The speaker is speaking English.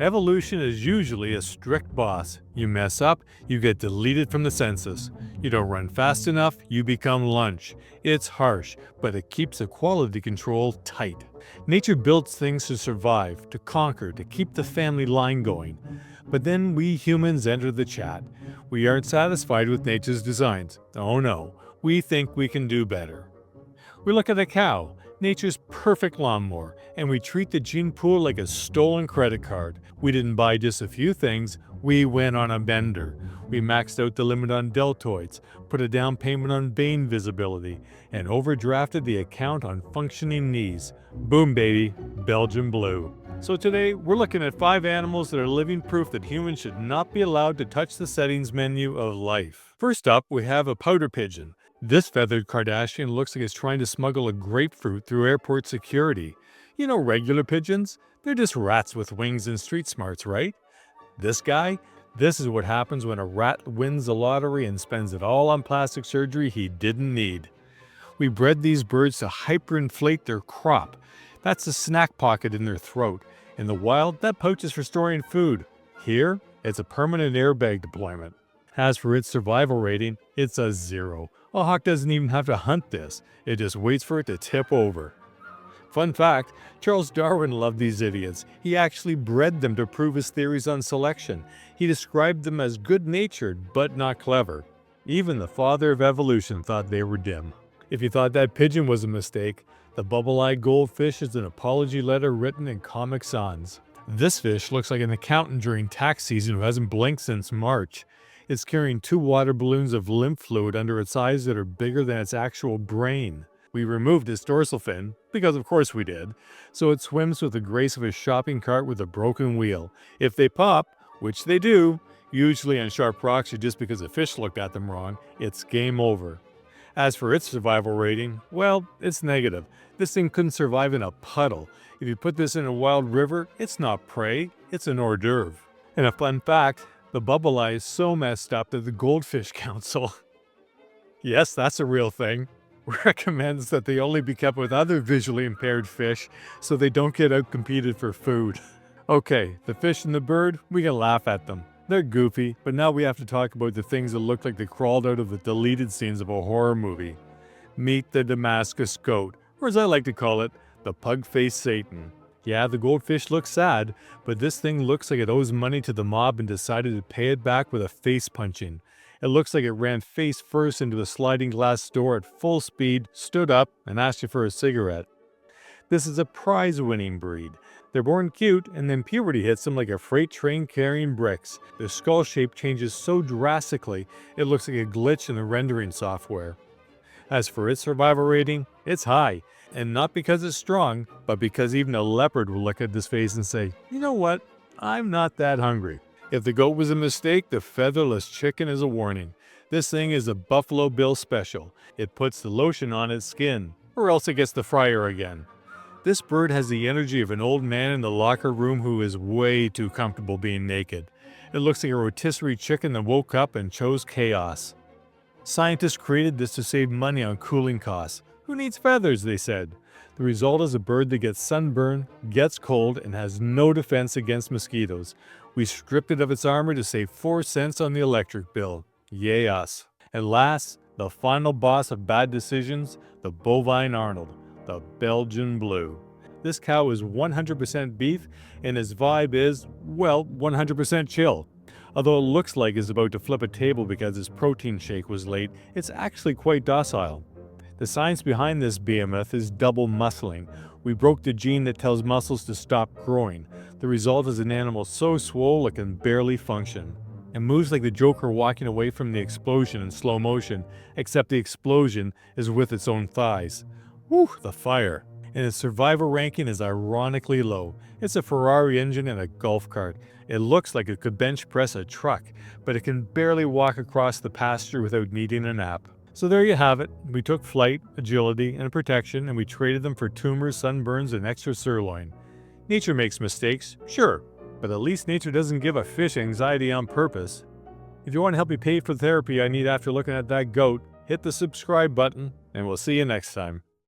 Evolution is usually a strict boss. You mess up, you get deleted from the census. You don't run fast enough, you become lunch. It's harsh, but it keeps the quality control tight. Nature builds things to survive, to conquer, to keep the family line going. But then we humans enter the chat. We aren't satisfied with nature's designs. Oh no, we think we can do better. We look at a cow, nature's perfect lawnmower, and we treat the gene pool like a stolen credit card. We didn't buy just a few things, we went on a bender. We maxed out the limit on deltoids, put a down payment on vein visibility, and overdrafted the account on functioning knees. Boom baby, Belgium Blue. So today, we're looking at 5 animals that are living proof that humans should not be allowed to touch the settings menu of life. First up, we have a pouter pigeon. This feathered Kardashian looks like it's trying to smuggle a grapefruit through airport security. You know, regular pigeons? They're just rats with wings and street smarts, right? This guy? This is what happens when a rat wins the lottery and spends it all on plastic surgery he didn't need. We bred these birds to hyperinflate their crop. That's a snack pocket in their throat. In the wild, that pouch is for storing food. Here, it's a permanent airbag deployment. As for its survival rating, it's a 0. A hawk doesn't even have to hunt this, it just waits for it to tip over. Fun fact, Charles Darwin loved these idiots. He actually bred them to prove his theories on selection. He described them as good-natured, but not clever. Even the father of evolution thought they were dim. If you thought that pigeon was a mistake, the bubble-eye goldfish is an apology letter written in Comic Sans. This fish looks like an accountant during tax season who hasn't blinked since March. It's carrying 2 water balloons of lymph fluid under its eyes that are bigger than its actual brain. We removed its dorsal fin, because of course we did, so it swims with the grace of a shopping cart with a broken wheel. If they pop, which they do, usually on sharp rocks or just because a fish looked at them wrong, it's game over. As for its survival rating, well, it's negative. This thing couldn't survive in a puddle. If you put this in a wild river, it's not prey, it's an hors d'oeuvre. And a fun fact, the bubble eye is so messed up that the Goldfish Council, yes, that's a real thing, recommends that they only be kept with other visually impaired fish so they don't get outcompeted for food. Okay, the fish and the bird, we can laugh at them. They're goofy, but now we have to talk about the things that look like they crawled out of the deleted scenes of a horror movie. Meet the Damascus Goat, or as I like to call it, the pug-faced Satan. Yeah, the goldfish looks sad, but this thing looks like it owes money to the mob and decided to pay it back with a face punching. It looks like it ran face first into a sliding glass door at full speed, stood up, and asked you for a cigarette. This is a prize-winning breed. They're born cute, and then puberty hits them like a freight train carrying bricks. Their skull shape changes so drastically, it looks like a glitch in the rendering software. As for its survival rating, it's high. And not because it's strong, but because even a leopard will look at this face and say, you know what, I'm not that hungry. If the goat was a mistake, the featherless chicken is a warning. This thing is a Buffalo Bill special. It puts the lotion on its skin, or else it gets the fryer again. This bird has the energy of an old man in the locker room who is way too comfortable being naked. It looks like a rotisserie chicken that woke up and chose chaos. Scientists created this to save money on cooling costs. Who needs feathers, they said. The result is a bird that gets sunburn, gets cold, and has no defense against mosquitoes. We stripped it of its armor to save 4 cents on the electric bill. Yay us. And last, the final boss of bad decisions, the bovine Arnold, the Belgian Blue. This cow is 100% beef, and his vibe is, well, 100% chill. Although it looks like it's about to flip a table because his protein shake was late, it's actually quite docile. The science behind this behemoth is double muscling. We broke the gene that tells muscles to stop growing. The result is an animal so swole it can barely function. It moves like the Joker walking away from the explosion in slow motion, except the explosion is with its own thighs. Whew, the fire. And its survival ranking is ironically low. It's a Ferrari engine and a golf cart. It looks like it could bench press a truck, but it can barely walk across the pasture without needing a nap. So there you have it. We took flight, agility, and protection, and we traded them for tumors, sunburns, and extra sirloin. Nature makes mistakes, sure, but at least nature doesn't give a fish anxiety on purpose. If you want to help me pay for the therapy I need after looking at that goat, hit the subscribe button, and we'll see you next time.